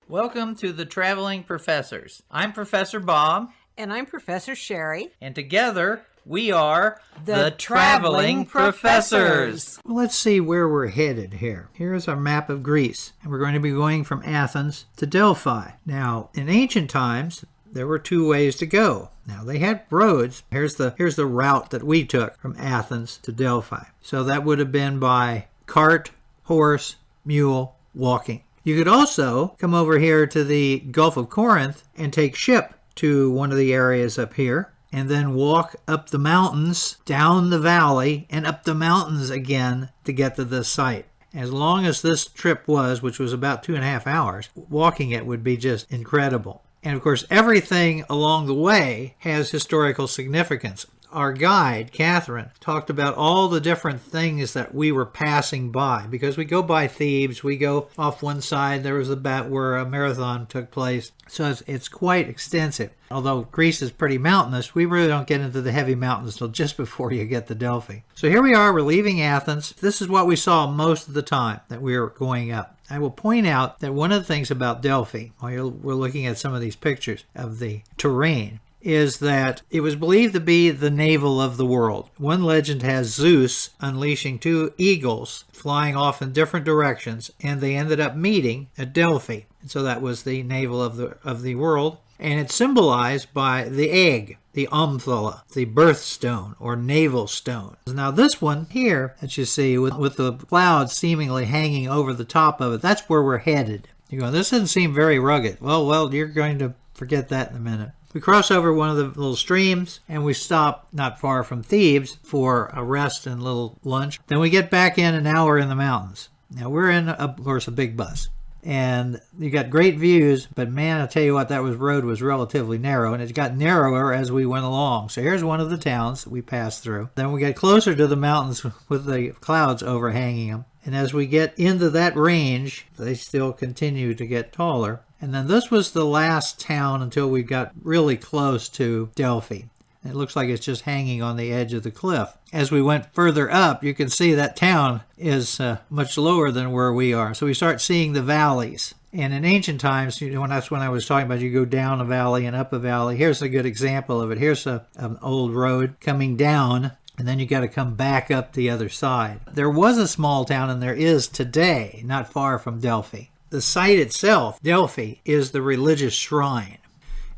Welcome to the Traveling Professors. I'm Professor Bob. And I'm Professor Sheri. And together we are the Traveling Professors. Well, let's see where we're headed here. Here's our map of Greece. And we're going to be going from Athens to Delphi. Now, in ancient times, there were two ways to go. Now, they had roads. Here's the route that we took from Athens to Delphi. So that would have been by cart, horse, mule, walking. You could also come over here to the Gulf of Corinth and take ship to one of the areas up here and then walk up the mountains, down the valley, and up the mountains again to get to this site. As long as this trip was, which was about 2.5 hours, walking it would be just incredible. And of course, everything along the way has historical significance. Our guide, Catherine, talked about all the different things that we were passing by because we go by Thebes, we go off one side, there was where a marathon took place. So it's quite extensive. Although Greece is pretty mountainous, we really don't get into the heavy mountains until just before you get to Delphi. So here we are, we're leaving Athens. This is what we saw most of the time that we were going up. I will point out that one of the things about Delphi, while we're looking at some of these pictures of the terrain, is that it was believed to be the navel of the world. One legend has Zeus unleashing two eagles flying off in different directions, and they ended up meeting at Delphi. And so that was the navel of the world. And it's symbolized by the egg, the omphala, the birthstone or navel stone. Now this one here that you see with the clouds seemingly hanging over the top of it, that's where we're headed. You go, this doesn't seem very rugged. Well, you're going to forget that in a minute. We cross over one of the little streams and we stop not far from Thebes for a rest and a little lunch. Then we get back in, and now we're in the mountains. Now we're in, of course, a big bus. And you got great views, but man, I tell you what, that road was relatively narrow, and it got narrower as we went along. So here's one of the towns that we passed through. Then we get closer to the mountains with the clouds overhanging them. And as we get into that range, they still continue to get taller. And then this was the last town until we got really close to Delphi. It looks like it's just hanging on the edge of the cliff. As we went further up, you can see that town is much lower than where we are. So we start seeing the valleys. And in ancient times, that's when I was talking about you go down a valley and up a valley. Here's a good example of it. Here's an old road coming down, and then you got to come back up the other side. There was a small town, and there is today, not far from Delphi. The site itself, Delphi, is the religious shrine.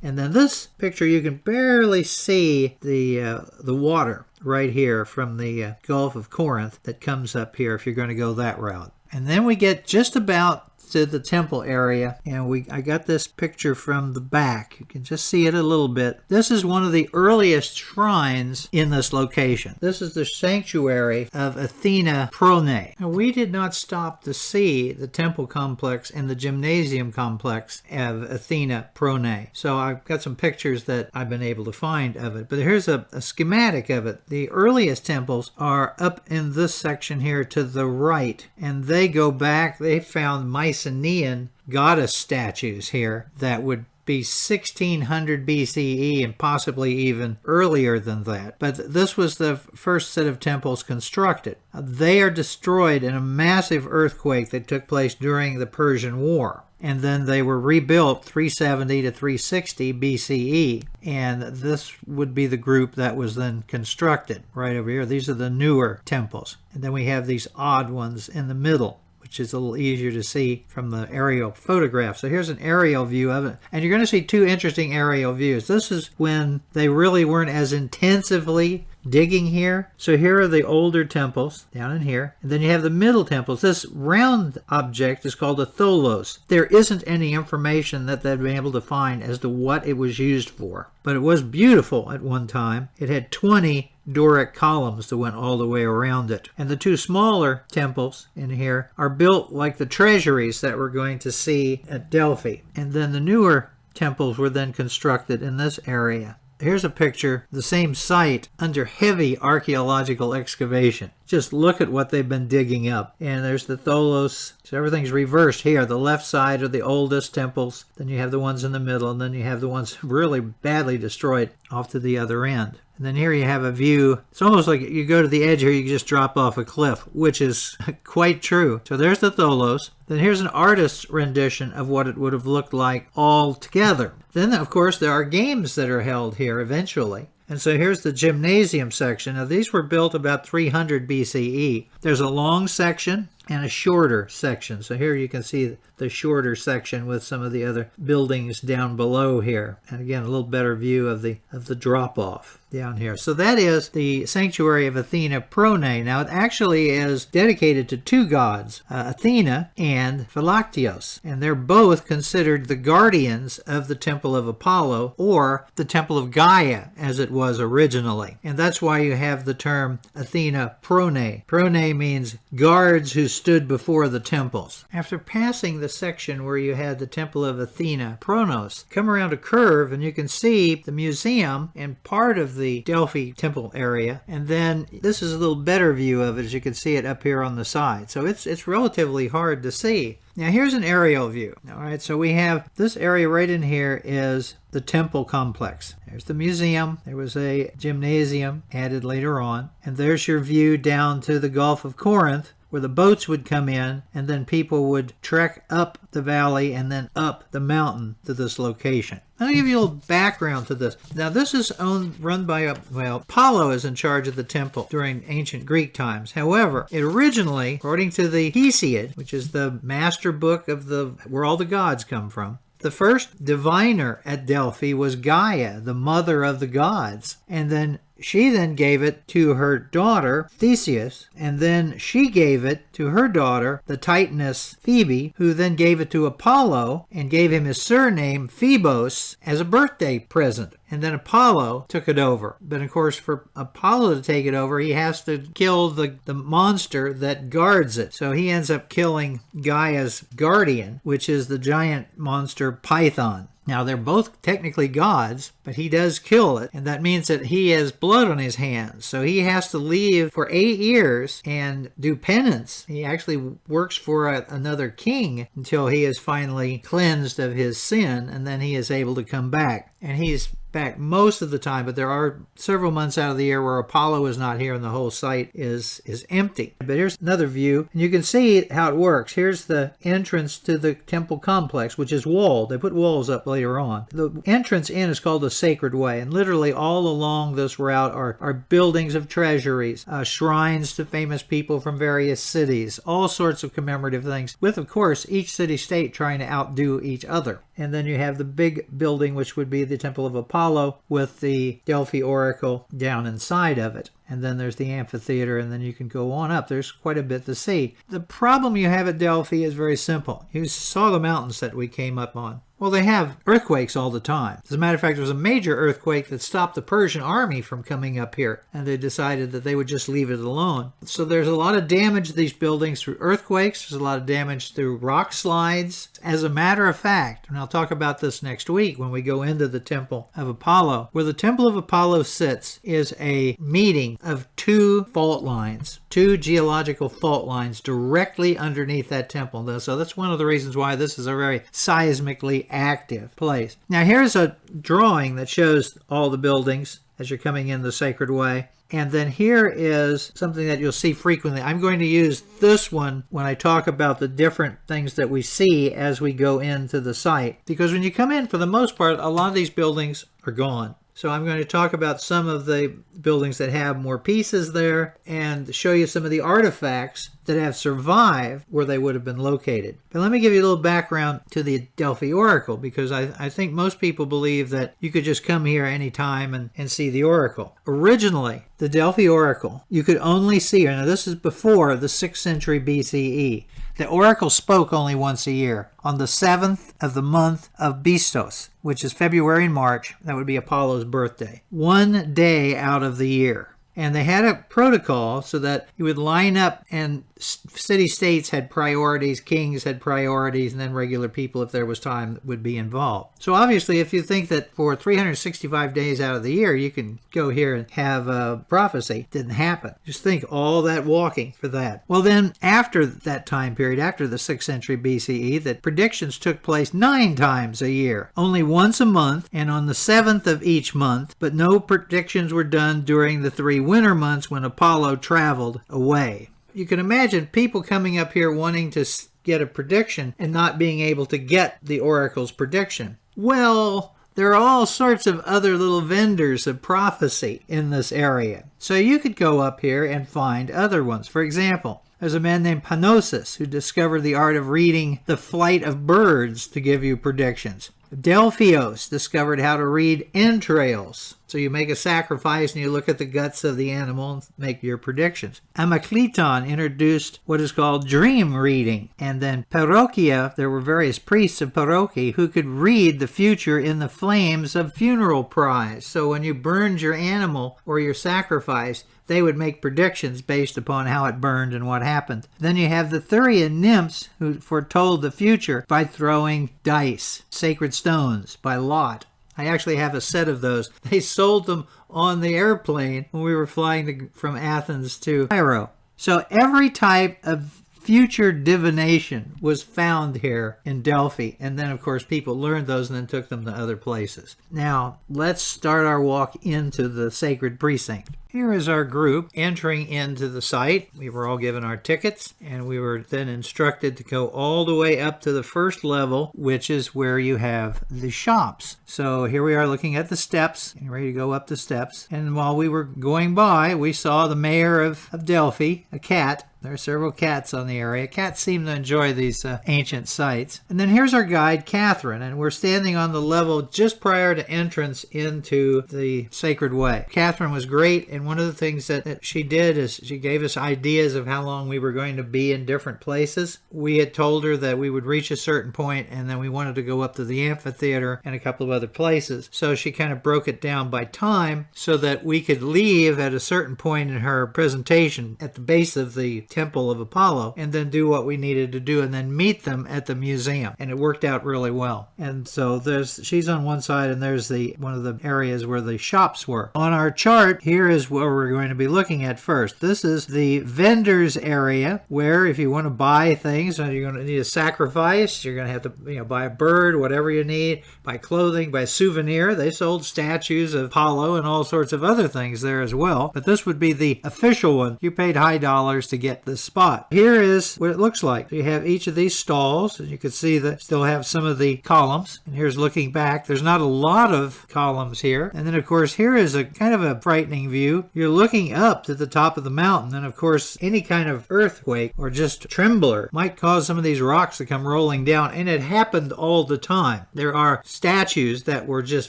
And then this picture, you can barely see the water right here from the Gulf of Corinth that comes up here if you're going to go that route. And then we get just about to the temple area, and I got this picture from the back. You can just see it a little bit. This is one of the earliest shrines in this location. This is the sanctuary of Athena Pronaia. Now, we did not stop to see the temple complex and the gymnasium complex of Athena Pronaia. So I've got some pictures that I've been able to find of it. But here's a schematic of it. The earliest temples are up in this section here to the right, and they go back. They found Mycenaean goddess statues here that would be 1600 BCE and possibly even earlier than that. But this was the first set of temples constructed. They are destroyed in a massive earthquake that took place during the Persian War. And then they were rebuilt 370 to 360 BCE. And this would be the group that was then constructed right over here. These are the newer temples. And then we have these odd ones in the middle, which is a little easier to see from the aerial photograph. So here's an aerial view of it. And you're going to see two interesting aerial views. This is when they really weren't as intensively digging here. So here are the older temples down in here. And then you have the middle temples. This round object is called a tholos. There isn't any information that they've been able to find as to what it was used for. But it was beautiful at one time. It had 20 Doric columns that went all the way around it. And the two smaller temples in here are built like the treasuries that we're going to see at Delphi. And then the newer temples were then constructed in this area. Here's a picture, the same site under heavy archaeological excavation. Just look at what they've been digging up. And there's the tholos. So everything's reversed here. The left side are the oldest temples. Then you have the ones in the middle. And then you have the ones really badly destroyed off to the other end. And then here you have a view. It's almost like you go to the edge here, you can just drop off a cliff, which is quite true. So there's the Tholos. Then here's an artist's rendition of what it would have looked like all together. Then, of course, there are games that are held here eventually. And so here's the gymnasium section. Now, these were built about 300 BCE. There's a long section and a shorter section. So here you can see the shorter section with some of the other buildings down below here. And again, a little better view of the drop-off down here. So that is the sanctuary of Athena Pronaia. Now, it actually is dedicated to two gods, Athena and Philocteos. And they're both considered the guardians of the Temple of Apollo, or the Temple of Gaia, as it was originally. And that's why you have the term Athena Pronaia. Pronaia means guards who stood before the temples. After passing the section where you had the Temple of Athena Pronos, come around a curve and you can see the museum and part of the Delphi temple area. And then this is a little better view of it, as you can see it up here on the side. So it's relatively hard to see. Now here's an aerial view. All right, so we have this area right in here is the temple complex. There's the museum. There was a gymnasium added later on. And there's your view down to the Gulf of Corinth, where the boats would come in, and then people would trek up the valley and then up the mountain to this location. I'll give you a little background to this. Now, this is run by Apollo is in charge of the temple during ancient Greek times. However, it originally, according to the Hesiod, which is the master book of where all the gods come from, the first diviner at Delphi was Gaia, the mother of the gods. And then she then gave it to her daughter, Theseus, and then she gave it to her daughter, the Titaness Phoebe, who then gave it to Apollo and gave him his surname, Phoebos, as a birthday present. And then Apollo took it over. But of course, for Apollo to take it over, he has to kill the monster that guards it. So he ends up killing Gaia's guardian, which is the giant monster Python. Now, they're both technically gods, but he does kill it, and that means that he has blood on his hands. So he has to leave for 8 years and do penance. He actually works for another king until he is finally cleansed of his sin, and then he is able to come back. And he's back most of the time, but there are several months out of the year where Apollo is not here and the whole site is empty. But here's another view, and you can see how it works. Here's the entrance to the temple complex, which is walled. They put walls up later on. The entrance in is called the Sacred Way, and literally all along this route are buildings of treasuries, shrines to famous people from various cities, all sorts of commemorative things, with, of course, each city-state trying to outdo each other. And then you have the big building, which would be the Temple of Apollo, with the Delphi Oracle down inside of it. And then there's the amphitheater, and then you can go on up. There's quite a bit to see. The problem you have at Delphi is very simple. You saw the mountains that we came up on. Well, they have earthquakes all the time. As a matter of fact, there was a major earthquake that stopped the Persian army from coming up here, and they decided that they would just leave it alone. So there's a lot of damage to these buildings through earthquakes. There's a lot of damage through rock slides. As a matter of fact, and I'll talk about this next week when we go into the Temple of Apollo, where the Temple of Apollo sits is a meeting of two fault lines, two geological fault lines directly underneath that temple. So that's one of the reasons why this is a very seismically active place. Now here's a drawing that shows all the buildings as you're coming in the Sacred Way. And then here is something that you'll see frequently. I'm going to use this one when I talk about the different things that we see as we go into the site. Because when you come in, for the most part, a lot of these buildings are gone. So I'm going to talk about some of the buildings that have more pieces there and show you some of the artifacts that have survived where they would have been located. But let me give you a little background to the Delphi Oracle, because I think most people believe that you could just come here anytime and see the Oracle. Originally, the Delphi Oracle, you could only see her. Now this is before the 6th century BCE. The oracle spoke only once a year, on the 7th of the month of Bistos, which is February and March. That would be Apollo's birthday. 1 day out of the year. And they had a protocol so that you would line up, and city-states had priorities, kings had priorities, and then regular people, if there was time, would be involved. So obviously, if you think that for 365 days out of the year, you can go here and have a prophecy, it didn't happen. Just think all that walking for that. Well, then after that time period, after the 6th century BCE, that predictions took place 9 times a year, only once a month, and on the 7th of each month, but no predictions were done during the 3 winter months when Apollo traveled away. You can imagine people coming up here wanting to get a prediction and not being able to get the oracle's prediction. Well, there are all sorts of other little vendors of prophecy in this area. So you could go up here and find other ones. For example, there's a man named Panosus who discovered the art of reading the flight of birds to give you predictions. Delphios discovered how to read entrails. So you make a sacrifice and you look at the guts of the animal and make your predictions. Amacleton introduced what is called dream reading. And then Parochia, there were various priests of Parochi who could read the future in the flames of funeral pyres. So when you burned your animal or your sacrifice, they would make predictions based upon how it burned and what happened. Then you have the Thurian nymphs who foretold the future by throwing dice, sacred stones, by lot. I actually have a set of those. They sold them on the airplane when we were flying from Athens to Cairo. So every type of future divination was found here in Delphi. And then, of course, people learned those and then took them to other places. Now, let's start our walk into the sacred precinct. Here is our group entering into the site. We were all given our tickets, and we were then instructed to go all the way up to the first level, which is where you have the shops. So here we are looking at the steps, and ready to go up the steps. And while we were going by, we saw the mayor of Delphi, a cat. There are several cats on the area. Cats seem to enjoy these ancient sites. And then here's our guide, Catherine, and we're standing on the level just prior to entrance into the sacred way. Catherine was great, and one of the things that she did is she gave us ideas of how long we were going to be in different places. We had told her that we would reach a certain point, and then we wanted to go up to the amphitheater and a couple of other places. So she kind of broke it down by time so that we could leave at a certain point in her presentation at the base of the Temple of Apollo and then do what we needed to do and then meet them at the museum. And it worked out really well. And so she's on one side and there's one of the areas where the shops were. On our chart, here is what we're going to be looking at first. This is the vendors area where if you want to buy things, you're going to need a sacrifice, you're going to have to buy a bird, whatever you need, buy clothing, buy a souvenir. They sold statues of Apollo and all sorts of other things there as well. But this would be the official one. You paid high dollars to get this spot. Here is what it looks like. You have each of these stalls, and you can see that still have some of the columns. And here's looking back. There's not a lot of columns here. And then, of course, here is a kind of a frightening view. You're looking up to the top of the mountain, and of course, any kind of earthquake or just trembler might cause some of these rocks to come rolling down, and it happened all the time. There are statues that were just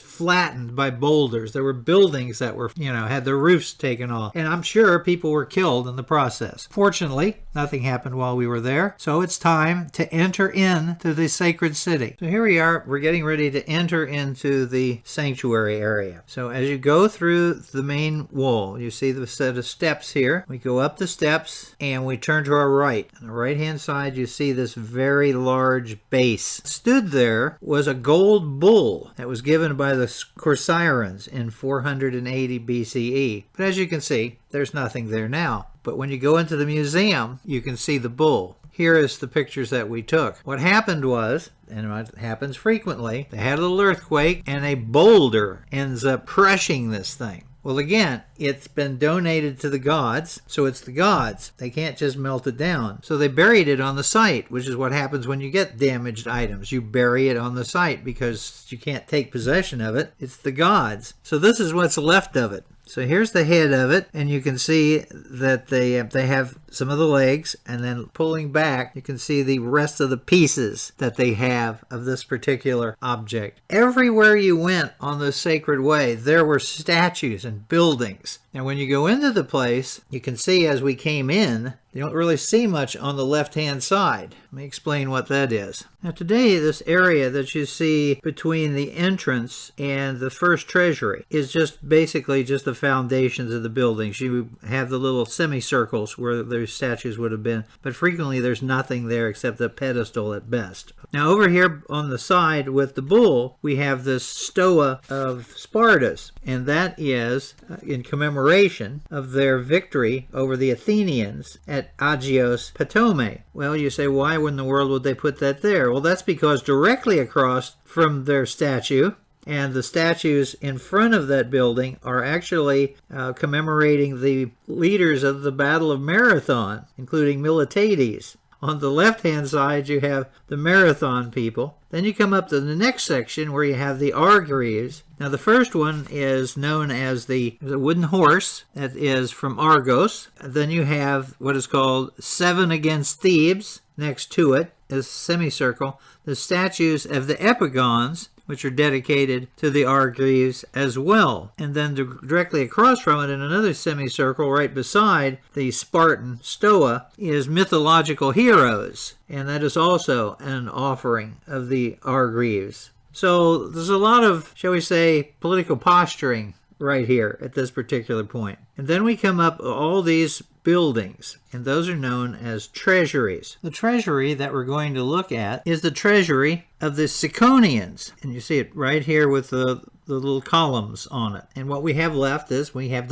flattened by boulders. There were buildings that were, had their roofs taken off, and I'm sure people were killed in the process. Fortunately, nothing happened while we were there, so it's time to enter into the sacred city. So here we are, we're getting ready to enter into the sanctuary area. So as you go through the main wall, you see the set of steps here. We go up the steps and we turn to our right. On the right hand side, you see this very large base. Stood there was a gold bull that was given by the Corcyraeans in 480 BCE. But as you can see, there's nothing there now. But when you go into the museum, you can see the bull. Here is the pictures that we took. What happened was, and it happens frequently, they had a little earthquake and a boulder ends up crushing this thing. Well, again, it's been donated to the gods, so it's the gods. They can't just melt it down. So they buried it on the site, which is what happens when you get damaged items. You bury it on the site because you can't take possession of it. It's the gods. So this is what's left of it. So here's the head of it, and you can see that they have some of the legs, and then pulling back, you can see the rest of the pieces that they have of this particular object. Everywhere you went on the sacred way, there were statues and buildings Now when you go into the place, you can see as we came in, you don't really see much on the left-hand side. Let me explain what that is. Now today, this area that you see between the entrance and the first treasury is just basically just the foundations of the buildings. You have the little semicircles where those statues would have been, but frequently there's nothing there except a pedestal at best. Now over here on the side with the bull, we have this stoa of Sparta's, and that is in commemoration of their victory over the Athenians at Agios Patome. Well, you say, why in the world would they put that there? Well, that's because directly across from their statue, and the statues in front of that building are actually commemorating the leaders of the Battle of Marathon, including Miltiades. On the left-hand side, you have the Marathon people. Then you come up to the next section where you have the Argives. Now, the first one is known as the wooden horse. That is from Argos. Then you have what is called 7 against Thebes. Next to it is semicircle. The statues of the Epigons, which are dedicated to the Argives as well. And then directly across from it in another semicircle right beside the Spartan Stoa is mythological heroes. And that is also an offering of the Argives. So there's a lot of, shall we say, political posturing right here at this particular point. And then we come up all these buildings, and those are known as treasuries. The treasury that we're going to look at is the treasury of the Ciconians, and you see it right here with the little columns on it. And what we have left is we have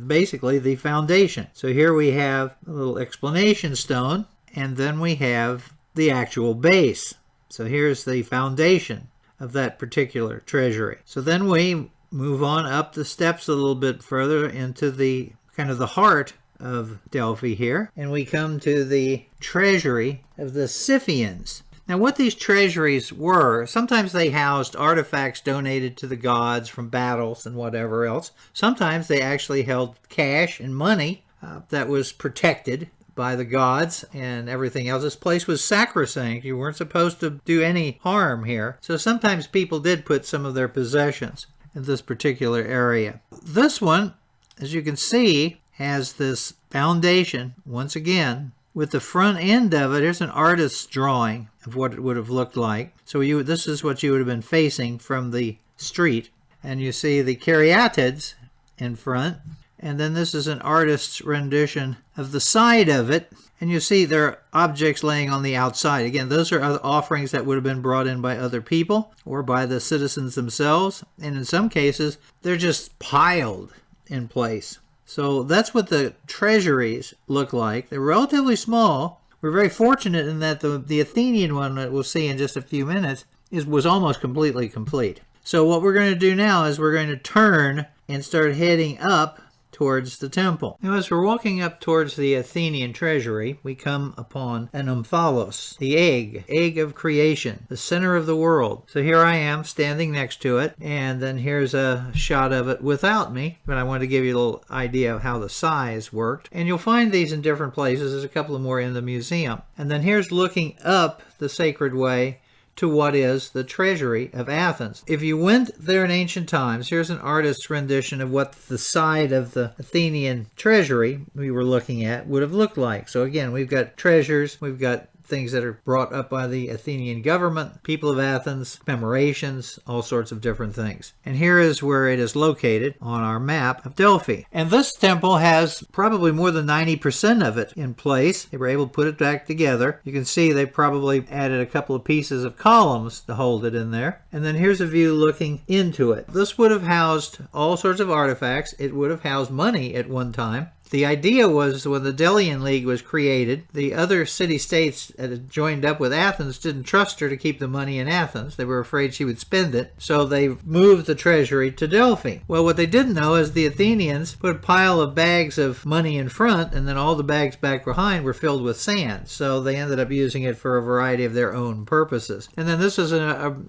basically the foundation. So here we have a little explanation stone, and then we have the actual base. So here's the foundation of that particular treasury. So then we move on up the steps a little bit further into the kind of the heart of Delphi here, and we come to the treasury of the Scythians. Now what these treasuries were, sometimes they housed artifacts donated to the gods from battles and whatever else. Sometimes they actually held cash and money that was protected by the gods and everything else. This place was sacrosanct. You weren't supposed to do any harm here. So sometimes people did put some of their possessions in this particular area. This one, as you can see, has this foundation, once again, with the front end of it. Here's an artist's drawing of what it would have looked like. So this is what you would have been facing from the street. And you see the caryatids in front. And then this is an artist's rendition of the side of it. And you see there are objects laying on the outside. Again, those are other offerings that would have been brought in by other people or by the citizens themselves. And in some cases, they're just piled in place. So that's what the treasuries look like. They're relatively small. We're very fortunate in that the Athenian one that we'll see in just a few minutes was almost completely complete. So what we're going to do now is we're going to turn and start heading up towards the temple. Now as we're walking up towards the Athenian treasury, we come upon an omphalos, the egg of creation, the center of the world. So here I am standing next to it, and then here's a shot of it without me, but I want to give you a little idea of how the size worked. And you'll find these in different places. There's a couple of more in the museum. And then here's looking up the sacred way to what is the treasury of Athens. If you went there in ancient times, here's an artist's rendition of what the side of the Athenian treasury we were looking at would have looked like. So again, we've got treasures, we've got things that are brought up by the Athenian government, people of Athens, commemorations, all sorts of different things. And here is where it is located on our map of Delphi. And this temple has probably more than 90% of it in place. They were able to put it back together. You can see they probably added a couple of pieces of columns to hold it in there. And then here's a view looking into it. This would have housed all sorts of artifacts. It would have housed money at one time. The idea was when the Delian League was created, the other city-states that had joined up with Athens didn't trust her to keep the money in Athens. They were afraid she would spend it, so they moved the treasury to Delphi. Well, what they didn't know is the Athenians put a pile of bags of money in front, and then all the bags back behind were filled with sand, so they ended up using it for a variety of their own purposes. And then this is an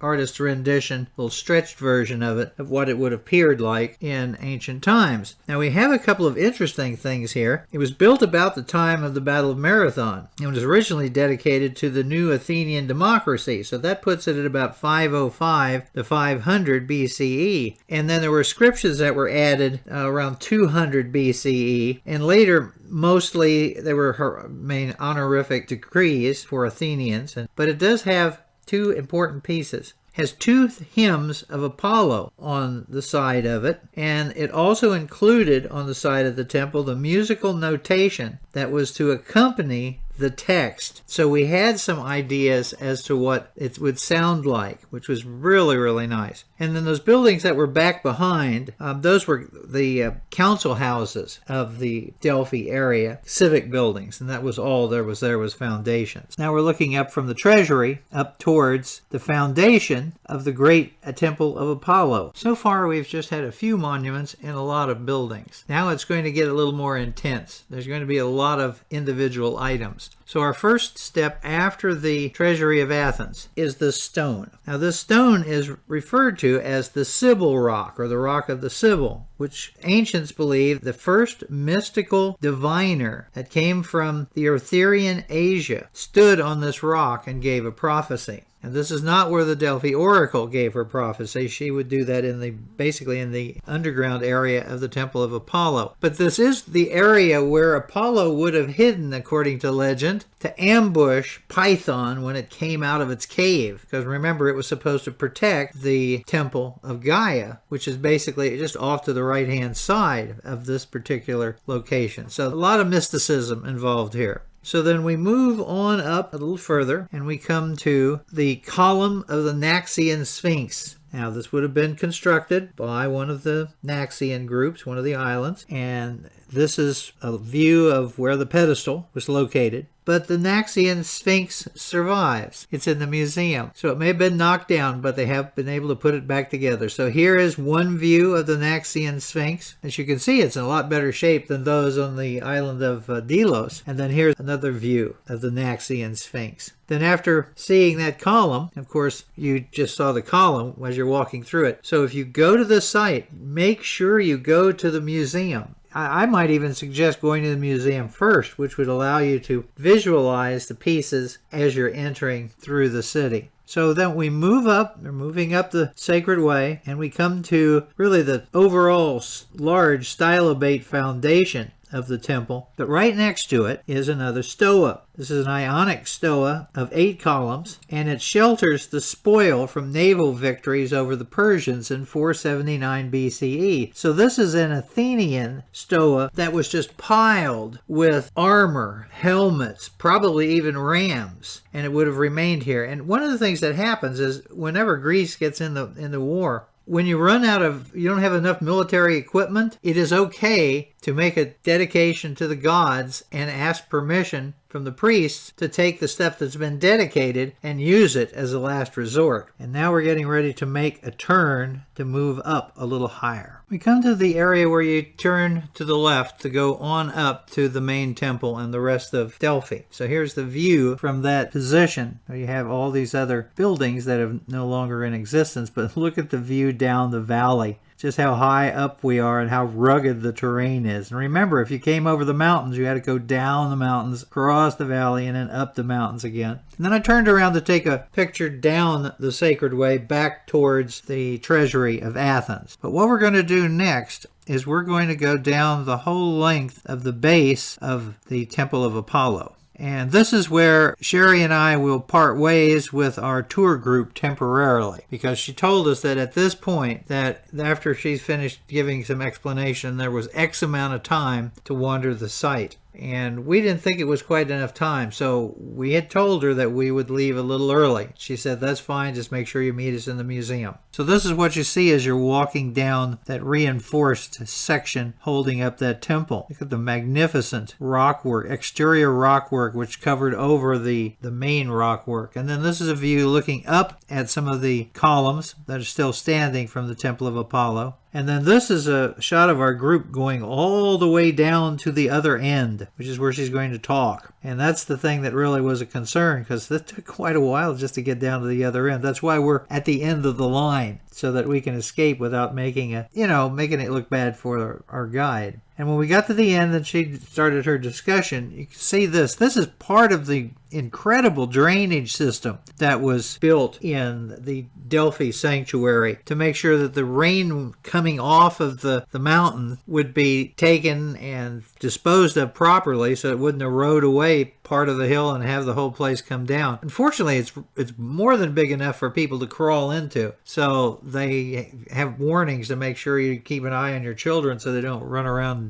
artist's rendition, a little stretched version of it, of what it would have appeared like in ancient times. Now, we have a couple of interesting interesting things here. It was built about the time of the Battle of Marathon. It was originally dedicated to the new Athenian democracy, so that puts it at about 505 to 500 BCE. And then there were scriptures that were added around 200 BCE, and later mostly they were her main honorific decrees for Athenians. But it does have two important pieces. Has two hymns of Apollo on the side of it, and it also included on the side of the temple the musical notation that was to accompany the text. So we had some ideas as to what it would sound like, which was really, really nice. And then those buildings that were back behind, those were the council houses of the Delphi area, civic buildings, and that was all there was foundations. Now we're looking up from the treasury up towards the foundation of the great temple of Apollo. So far we've just had a few monuments and a lot of buildings. Now it's going to get a little more intense. There's going to be a lot of individual items. So our first step after the Treasury of Athens is the stone. Now this stone is referred to as the Sibyl rock, or the rock of the Sibyl, which ancients believe the first mystical diviner that came from the Arthurian Asia stood on this rock and gave a prophecy. And this is not where the Delphi oracle gave her prophecy. She would do that basically in the underground area of the Temple of Apollo. But this is the area where Apollo would have hidden, according to legend, to ambush Python when it came out of its cave. Because remember, it was supposed to protect the Temple of Gaia, which is basically just off to the right-hand side of this particular location. So a lot of mysticism involved here. So then we move on up a little further and we come to the column of the Naxian Sphinx. Now this would have been constructed by one of the Naxian groups, one of the islands, and this is a view of where the pedestal was located. But the Naxian Sphinx survives. It's in the museum. So it may have been knocked down, but they have been able to put it back together. So here is one view of the Naxian Sphinx. As you can see, it's in a lot better shape than those on the island of Delos. And then here's another view of the Naxian Sphinx. Then after seeing that column, of course, you just saw the column as you're walking through it. So if you go to the site, make sure you go to the museum. I might even suggest going to the museum first, which would allow you to visualize the pieces as you're entering through the city. So then we move up, we're moving up the Sacred Way, and we come to really the overall large stylobate foundation of the temple. But right next to it is another stoa. This is an Ionic stoa of 8 columns, and it shelters the spoil from naval victories over the Persians in 479 BCE. So this is an Athenian stoa that was just piled with armor, helmets, probably even rams, and it would have remained here. And one of the things that happens is whenever Greece gets in the war, when you don't have enough military equipment, it is okay to make a dedication to the gods and ask permission from the priests to take the stuff that's been dedicated and use it as a last resort. And now we're getting ready to make a turn to move up a little higher. We come to the area where you turn to the left to go on up to the main temple and the rest of Delphi. So here's the view from that position. You have all these other buildings that are no longer in existence, but look at the view down the valley. Just how high up we are and how rugged the terrain is. And remember, if you came over the mountains, you had to go down the mountains, across the valley, and then up the mountains again. And then I turned around to take a picture down the Sacred Way back towards the Treasury of Athens. But what we're going to do next is we're going to go down the whole length of the base of the Temple of Apollo. And this is where Sheri and I will part ways with our tour group temporarily, because she told us that at this point, that after she's finished giving some explanation, there was X amount of time to wander the site. And we didn't think it was quite enough time, so we had told her that we would leave a little early. She said, that's fine, just make sure you meet us in the museum. So this is what you see as you're walking down that reinforced section holding up that temple. Look at the magnificent rockwork, exterior rockwork, which covered over the main rockwork. And then this is a view looking up at some of the columns that are still standing from the Temple of Apollo. And then this is a shot of our group going all the way down to the other end, which is where she's going to talk. And that's the thing that really was a concern, because it took quite a while just to get down to the other end. That's why we're at the end of the line. so that we can escape without making it look bad for our guide. And when we got to the end and she started her discussion, you can see this. This is part of the incredible drainage system that was built in the Delphi sanctuary to make sure that the rain coming off of the mountain would be taken and disposed of properly so it wouldn't erode away part of the hill and have the whole place come down. Unfortunately, it's more than big enough for people to crawl into. So they have warnings to make sure you keep an eye on your children so they don't run around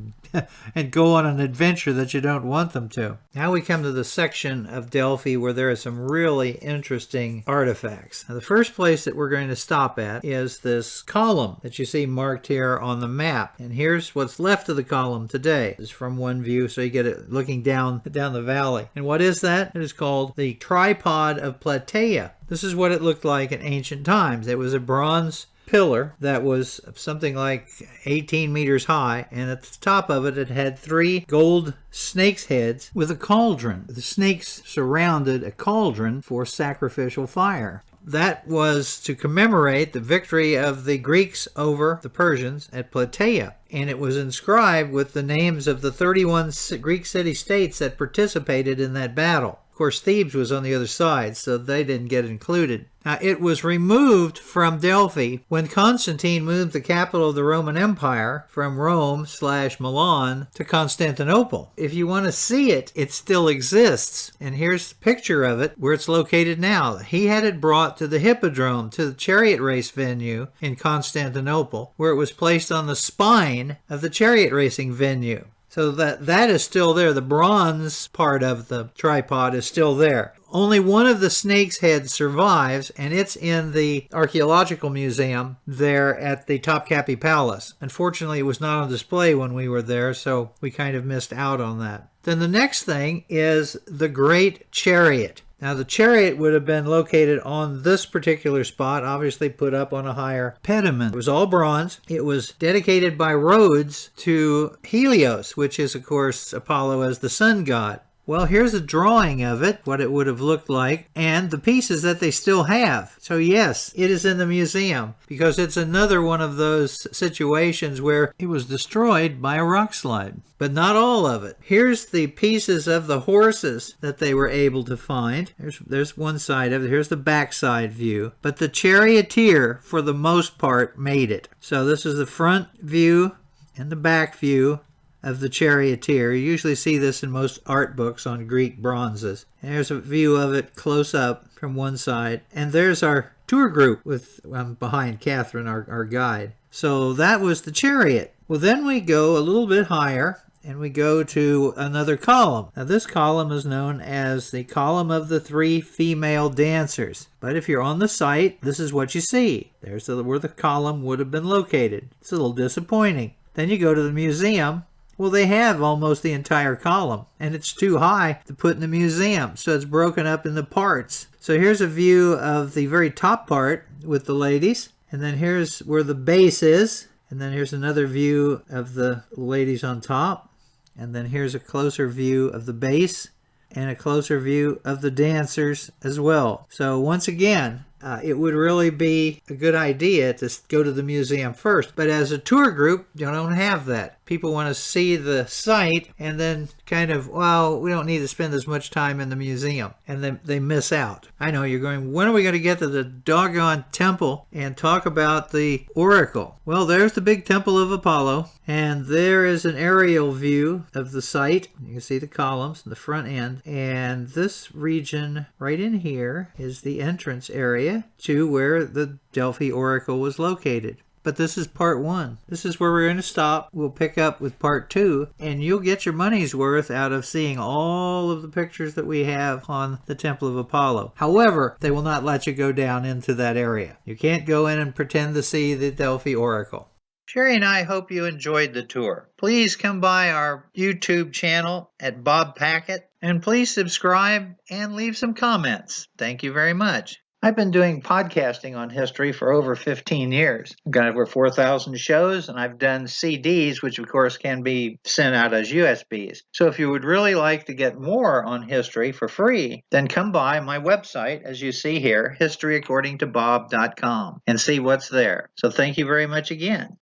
and go on an adventure that you don't want them to. Now we come to the section of Delphi where there are some really interesting artifacts. Now, the first place that we're going to stop at is this column that you see marked here on the map. And here's what's left of the column today. It's from one view, so you get it looking down the valley. And what is that? It is called the tripod of Plataea. This is what it looked like in ancient times. It was a bronze pillar that was something like 18 meters high, and at the top of it had 3 gold snakes' heads with a cauldron. The snakes surrounded a cauldron for sacrificial fire. That was to commemorate the victory of the Greeks over the Persians at Plataea, and it was inscribed with the names of the 31 Greek city-states that participated in that battle. Of course, Thebes was on the other side, so they didn't get included. Now, it was removed from Delphi when Constantine moved the capital of the Roman Empire from Rome/Milan to Constantinople. If you want to see it, it still exists. And here's a picture of it where it's located now. He had it brought to the Hippodrome, to the chariot race venue in Constantinople, where it was placed on the spine of the chariot racing venue. So that is still there. The bronze part of the tripod is still there. Only one of the snake's heads survives, and it's in the Archaeological Museum there at the Topkapi Palace. Unfortunately, it was not on display when we were there, so we kind of missed out on that. Then the next thing is the Great Chariot. Now, the chariot would have been located on this particular spot, obviously put up on a higher pediment. It was all bronze. It was dedicated by Rhodes to Helios, which is, of course, Apollo as the sun god. Well, here's a drawing of it, what it would have looked like, and the pieces that they still have. So yes, it is in the museum, because it's another one of those situations where it was destroyed by a rock slide. But not all of it. Here's the pieces of the horses that they were able to find. There's one side of it. Here's the backside view. But the charioteer, for the most part, made it. So this is the front view and the back view of the charioteer. You usually see this in most art books on Greek bronzes. And there's a view of it close up from one side. And there's our tour group with behind Catherine, our guide. So that was the chariot. Well, then we go a little bit higher and we go to another column. Now, this column is known as the column of the 3 female dancers. But if you're on the site, this is what you see. There's where the column would have been located. It's a little disappointing. Then you go to the museum. Well, they have almost the entire column, and it's too high to put in the museum, so it's broken up into parts. So here's a view of the very top part with the ladies, and then here's where the base is, and then here's another view of the ladies on top, and then here's a closer view of the base, and a closer view of the dancers as well. So once again, it would really be a good idea to go to the museum first. But as a tour group, you don't have that. People want to see the site and then kind of, well, we don't need to spend as much time in the museum. And then they miss out. I know you're going, when are we going to get to the doggone temple and talk about the oracle? Well, there's the big temple of Apollo. And there is an aerial view of the site. You can see the columns in the front end. And this region right in here is the entrance area to where the Delphi oracle was located. But this is part 1. This is where we're going to stop. We'll pick up with part 2, and you'll get your money's worth out of seeing all of the pictures that we have on the Temple of Apollo. However, they will not let you go down into that area. You can't go in and pretend to see the Delphi oracle. Sheri and I hope you enjoyed the tour. Please come by our YouTube channel at Bob Packett, and please subscribe and leave some comments. Thank you very much. I've been doing podcasting on history for over 15 years. I've got over 4,000 shows, and I've done CDs, which of course can be sent out as USBs. So if you would really like to get more on history for free, then come by my website, as you see here, historyaccordingtobob.com, and see what's there. So thank you very much again.